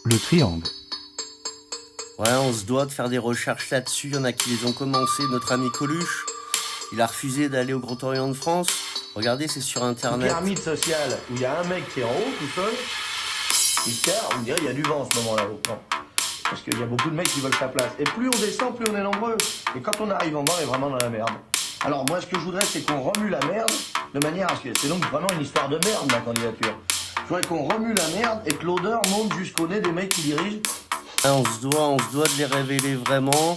Le triangle. Ouais, on se doit de faire des recherches là-dessus. Il y en a qui les ont commencé. Notre ami Coluche, il a refusé d'aller au Grand Orient de France. Regardez, c'est sur Une Internet. pyramide sociale où il y a un mec qui est en haut tout seul, mystère, on dirait qu'il y a du vent en ce moment là-haut. Non. Parce qu'il y a beaucoup de mecs qui veulent sa place. Et plus on descend, plus on est nombreux. Et quand on arrive en bas, on est vraiment dans la merde. Alors moi, ce que je voudrais, c'est qu'on remue la merde de manière à ce que... C'est donc vraiment une histoire de merde, ma candidature. Je voudrais qu'on remue la merde et que l'odeur monte jusqu'au nez des mecs qui dirigent. On se doit de les révéler vraiment.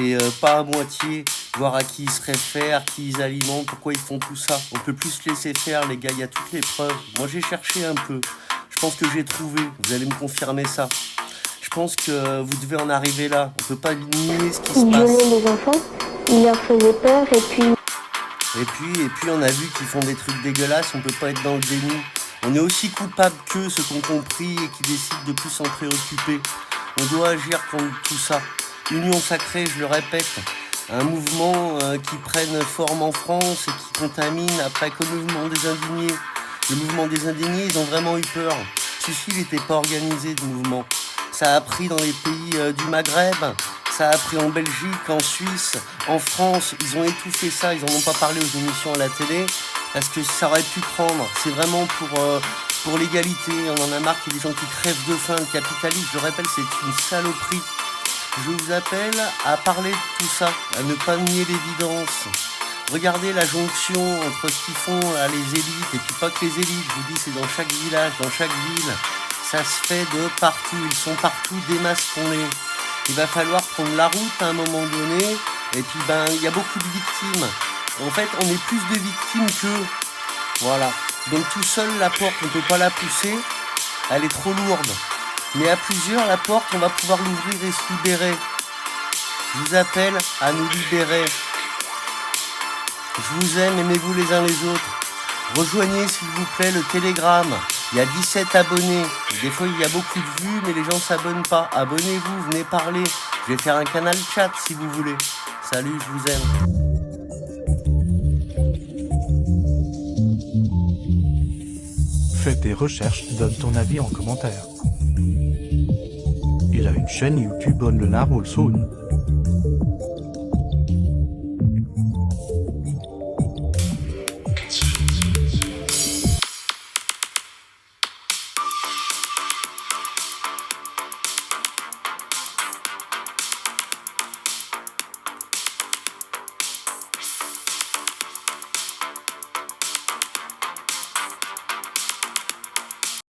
Et pas à moitié, voir à qui ils se réfèrent, à qui ils alimentent, pourquoi ils font tout ça. On peut plus se laisser faire, les gars, il y a toutes les preuves. Moi, j'ai cherché un peu. Je pense que j'ai trouvé. Vous allez me confirmer ça. Je pense que vous devez en arriver là. On peut pas nier ce qui se Il passe. violait les enfants, il leur faisait peur et puis... Et puis, on a vu qu'ils font des trucs dégueulasses. On peut pas être dans le déni. On est aussi coupable qu'eux, ceux qui ont compris et qui décident de plus s'en préoccuper. On doit agir contre tout ça. Union sacrée, je le répète, un mouvement qui prenne forme en France et qui contamine après comme le mouvement des indignés. Le mouvement des indignés, ils ont vraiment eu peur. Celui-ci, il n'était pas organisé, ce mouvement. Ça a pris dans les pays du Maghreb, ça a pris en Belgique, en Suisse, en France. Ils ont étouffé ça, ils n'en ont pas parlé aux émissions à la télé, parce que ça aurait pu prendre. C'est vraiment pour l'égalité. On en a marre qu'il y ait des gens qui crèvent de faim. Le capitalisme, je le répète, c'est une saloperie. Je vous appelle à parler de tout ça, à ne pas nier l'évidence. Regardez la jonction entre ce qu'ils font là, les élites, et puis pas que les élites, je vous dis, c'est dans chaque village, dans chaque ville. Ça se fait de partout, ils sont partout, démasquons-les. Il va falloir prendre la route à un moment donné, et puis il y a beaucoup de victimes. En fait, on est plus de victimes qu'eux. Voilà. Donc tout seul, la porte, on ne peut pas la pousser, elle est trop lourde. Mais à plusieurs, la porte, on va pouvoir l'ouvrir et se libérer. Je vous appelle à nous libérer. Je vous aime, aimez-vous les uns les autres. Rejoignez, s'il vous plaît, le Telegram. Il y a 17 abonnés. Des fois, il y a beaucoup de vues, mais les gens ne s'abonnent pas. Abonnez-vous, venez parler. Je vais faire un canal chat, si vous voulez. Salut, je vous aime. Fais tes recherches, donne ton avis en commentaire. Il a une chaîne YouTube On le Narwhal Soon.